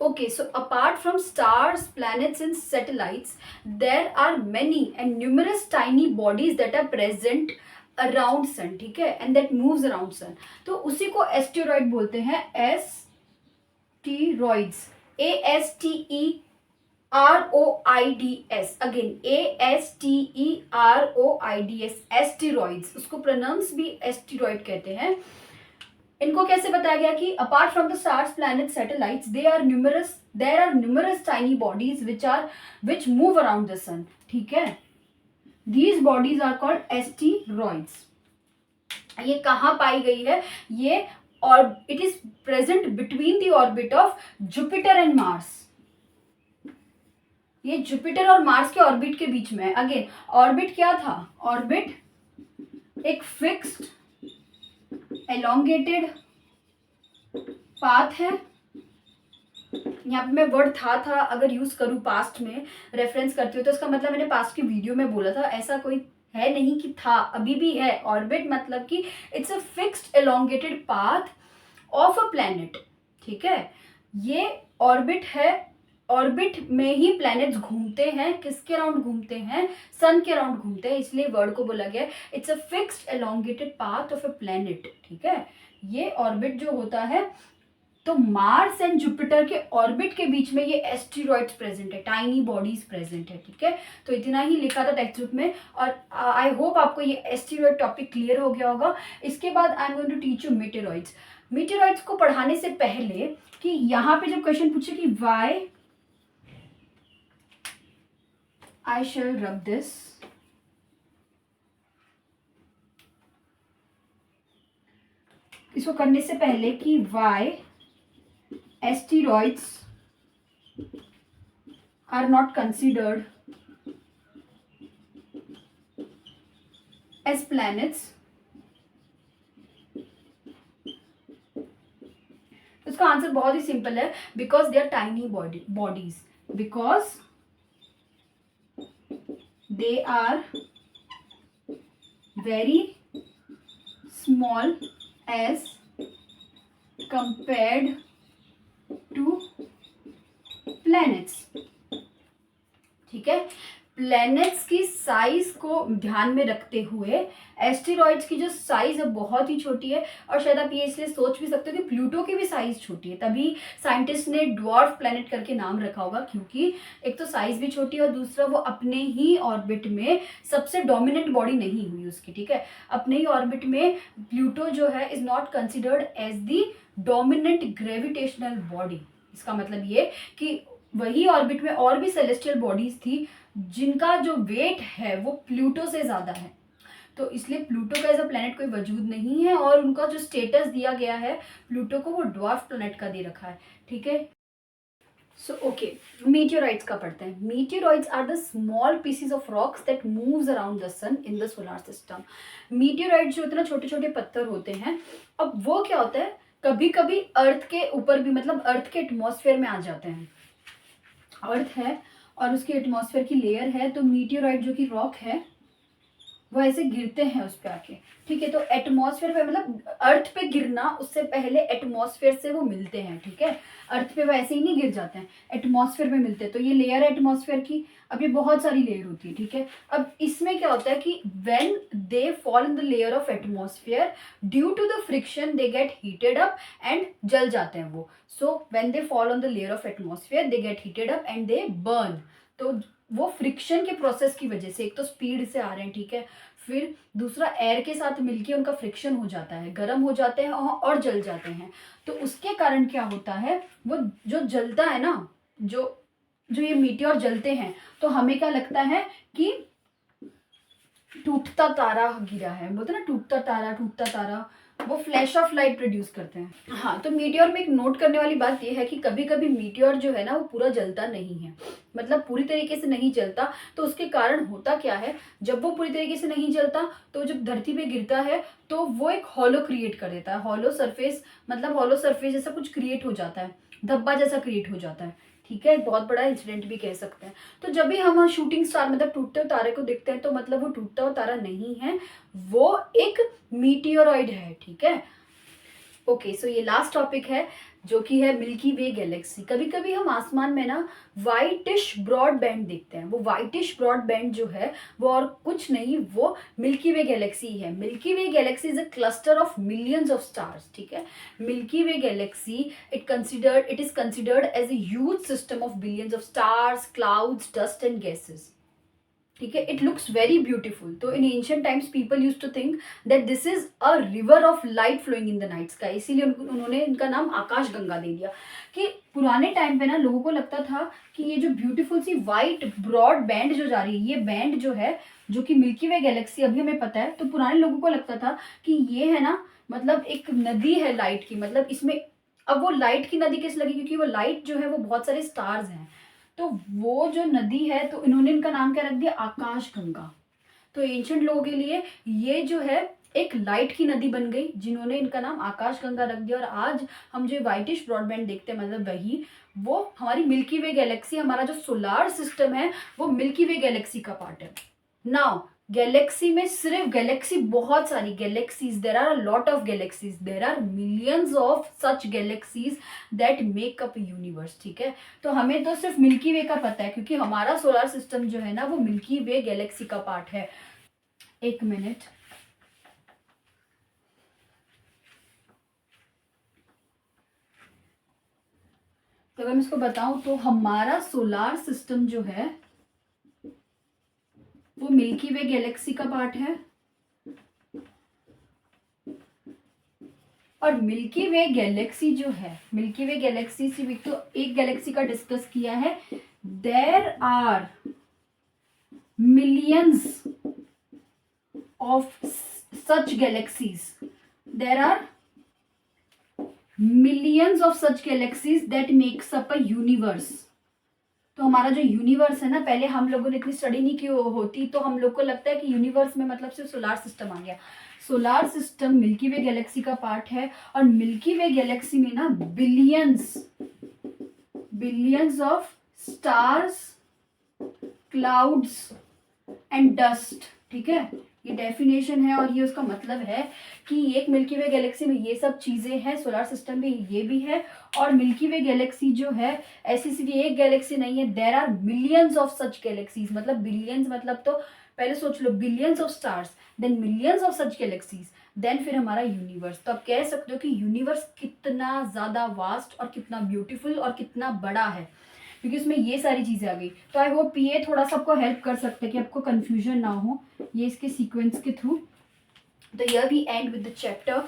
Okay, so apart from stars, planets, and satellites, there are many and numerous tiny bodies that are present around sun, ठीक है, and that moves around sun. तो उसी को asteroid बोलते हैं, asteroids, ASTEROIDS, again ASTEROIDS, asteroids, उसको pronounce भी asteroid कहते हैं. इनको कैसे बताया गया कि apart from the stars, planets, satellites, there are numerous tiny bodies which move around the sun, ठीक है. These bodies are called asteroids. ये कहाँ पाई गई है? ये और it is present between the orbit of Jupiter and Mars. ये जुपिटर और मार्स के ऑर्बिट के बीच में है. अगेन ऑर्बिट क्या था? ऑर्बिट एक फिक्स्ड एलोंगेटेड पाथ है. यहाँ पे मैं वर्ड था अगर यूज करूँ पास्ट में रेफरेंस करती हूँ तो इसका मतलब मैंने पास्ट की वीडियो में बोला था, ऐसा कोई है नहीं कि था, अभी भी है. ऑर्बिट मतलब कि it's a fixed elongated path of a planet, ठीक है. ये ऑर्बिट है. ऑर्बिट में ही प्लैनेट्स घूमते हैं. किसके अराउंड घूमते हैं? सन के अराउंड घूमते हैं. इसलिए वर्ड को बोला गया it's a fixed elongated path of a planet, ठीक है. ये ऑर्बिट जो होता है, तो मार्स एंड जुपिटर के ऑर्बिट के बीच में ये एस्टेरॉइड्स प्रेजेंट है, टाइनी बॉडीज प्रेजेंट है, ठीक है. तो इतना ही लिखा था टेक्स्ट बुक में और आई होप आपको ये एस्टेरॉइड टॉपिक क्लियर हो गया होगा. इसके बाद I am going to teach you meteoroids. Meteoroids को पढ़ाने से पहले कि यहाँ पे जब क्वेश्चन पूछे कि Y I shall rub this. इसको करने से पहले कि why asteroids are not considered as planets. इसका आंसर बहुत ही सिंपल है, because they are tiny bodies. Because they are very small as compared to planets, ठीक है. प्लैनेट्स की साइज को ध्यान में रखते हुए एस्टेरॉइड्स की जो साइज है बहुत ही छोटी है. और शायद आप ये इसलिए सोच भी सकते हो कि प्लूटो की भी साइज छोटी है, तभी साइंटिस्ट ने ड्वार्फ प्लैनेट करके नाम रखा होगा, क्योंकि एक तो साइज भी छोटी है और दूसरा वो अपने ही ऑर्बिट में सबसे डोमिनेंट बॉडी नहीं हुई उसकी, ठीक है. अपने ही ऑर्बिट में प्लूटो जो है is not considered as the dominant gravitational body. इसका मतलब ये कि वही ऑर्बिट में और भी सेलेस्टियल बॉडीज थी जिनका जो वेट है वो प्लूटो से ज़्यादा है. तो इसलिए प्लूटो का एज अ प्लैनेट कोई वजूद नहीं है और उनका जो स्टेटस दिया गया है प्लूटो को, वो ड्वार्फ प्लैनेट का दे रखा है, ठीक है. सो ओके, मीटियोराइड्स का पढ़ते हैं. Meteoroids are the small pieces of rocks that moves around the sun in the solar system. Meteoroids जो इतना छोटे छोटे पत्थर होते हैं, अब वो क्या होता है, कभी कभी अर्थ के ऊपर भी, मतलब अर्थ के एटमॉस्फेयर में आ जाते हैं. अर्थ है और उसके एटमॉस्फेयर की लेयर है, तो मीटियोराइड जो कि रॉक है वो ऐसे गिरते हैं उस पर आके, ठीक है. तो एटमॉस्फेयर पे, मतलब अर्थ पे गिरना उससे पहले एटमॉस्फेयर से वो मिलते हैं, ठीक है. अर्थ पे वैसे ही नहीं गिर जाते हैं, एटमॉस्फेयर में मिलते हैं. तो ये लेयर है एटमॉस्फेयर की. अब ये बहुत सारी लेयर होती है, ठीक है. अब इसमें क्या होता है कि when they fall in the layer of atmosphere, due to the friction they get heated up and जल जाते हैं वो. So when they fall on the layer of atmosphere they get heated up and they burn. तो वो friction के process की वजह से, एक तो स्पीड से आ रहे हैं, ठीक है, फिर दूसरा एयर के साथ मिलके उनका फ्रिक्शन हो जाता है, गर्म हो जाते हैं और जल जाते हैं. तो उसके कारण क्या होता है, वो जो जलता है ना, जो जो ये मीटियोर जलते हैं, तो हमें क्या लगता है कि टूटता तारा गिरा है, बोलते ना टूटता तारा, वो फ्लैश ऑफ लाइट प्रोड्यूस करते हैं. हाँ, तो मीटियोर में एक नोट करने वाली बात ये है कि कभी कभी मीटियोर जो है ना वो पूरा जलता नहीं है, मतलब पूरी तरीके से नहीं जलता. तो उसके कारण होता क्या है, जब वो पूरी तरीके से नहीं जलता तो जब धरती पे गिरता है तो वो एक हॉलो क्रिएट कर देता है. हॉलो सरफेस, मतलब हॉलो सरफेस जैसा कुछ क्रिएट हो जाता है, धब्बा जैसा क्रिएट हो जाता है, ठीक है. बहुत बड़ा इंसिडेंट भी कह सकते हैं. तो जब भी हम शूटिंग स्टार, मतलब टूटते हुए तारे को देखते हैं, तो मतलब वो टूटता हुआ तारा नहीं है, वो एक मीटियोरॉइड है, ठीक है. ओके, सो ये लास्ट टॉपिक है जो कि है मिल्की वे गैलेक्सी। कभी कभी हम आसमान में ना वाइटिश ब्रॉड बैंड देखते हैं। वो वाइटिश ब्रॉड बैंड जो है वो और कुछ नहीं, वो मिल्की वे गैलेक्सी है। Milky Way galaxy is a cluster of millions of stars, ठीक है। Milky Way galaxy it is considered as a huge system of billions of stars, clouds, dust and gases, ठीक है। It looks very beautiful. तो in ancient times people use to think that this is a river of light flowing in the night sky, इसीलिए उन्होंने इनका नाम आकाश गंगा दे दिया। कि पुराने टाइम पे ना लोगों को लगता था कि ये जो ब्यूटीफुल सी वाइट ब्रॉड बैंड जो जा रही है, ये बैंड जो है, जो कि मिल्की वे गैलेक्सी अभी हमें पता है, तो पुराने लोगों को लगता था कि ये है ना, मतलब एक नदी है लाइट की, मतलब इसमें। अब वो लाइट की नदी किस लगी, क्योंकि वो लाइट जो है वो बहुत सारे स्टार्स हैं, तो वो जो नदी है, तो इन्होंने इनका नाम क्या रख दिया, आकाश गंगा। तो एंशियंट लोगों के लिए ये जो है एक लाइट की नदी बन गई, जिन्होंने इनका नाम आकाश गंगा रख दिया। और आज हम जो व्हाइटिश ब्रॉडबैंड देखते हैं, मतलब वही वो हमारी मिल्की वे गैलेक्सी, हमारा जो सोलार सिस्टम है वो मिल्की वे गैलेक्सी का पार्ट है। नाउ गैलेक्सी में सिर्फ गैलेक्सी, बहुत सारी galaxies, there are a lot of galaxies, there are millions of such galaxies that make up universe, ठीक है। तो हमें तो सिर्फ मिल्की वे का पता है, क्योंकि हमारा सोलर सिस्टम जो है ना वो मिल्की वे गैलेक्सी का पार्ट है। एक मिनट, तो अगर मैं इसको बताऊं तो हमारा सोलार सिस्टम जो है वो मिल्की वे गैलेक्सी का पार्ट है। और मिल्की वे गैलेक्सी जो है, मिल्की वे गैलेक्सी से भी तो एक गैलेक्सी का डिस्कस किया है। There are millions of such galaxies, there are millions of such galaxies that makes up a universe. तो हमारा जो यूनिवर्स है ना, पहले हम लोगों ने इतनी स्टडी नहीं की होती, तो हम लोग को लगता है कि यूनिवर्स में मतलब सिर्फ सोलार सिस्टम आ गया। Solar system milky Way galaxy का पार्ट है, और मिल्की वे गैलेक्सी में ना billions billions of stars, clouds and dust, ठीक है। ये डेफिनेशन है और ये उसका मतलब है कि एक मिल्की वे गैलेक्सी में ये सब चीज़ें हैं, सोलर सिस्टम में ये भी है। और मिल्की वे गैलेक्सी जो है ऐसी सिर्फ एक गैलेक्सी नहीं है, there are millions of such galaxies. मतलब बिलियंस, मतलब तो पहले सोच लो, billions of stars, then millions of such galaxies, then फिर हमारा यूनिवर्स। तो आप कह सकते हो कि यूनिवर्स कितना ज़्यादा वास्ट और कितना ब्यूटीफुल और कितना बड़ा है, क्योंकि उसमें ये सारी चीज़ें आ गई। तो आई होप ये थोड़ा सा आपको हेल्प कर सकते हैं कि आपको कंफ्यूजन ना हो ये इसके सीक्वेंस के थ्रू। तो here we end with the chapter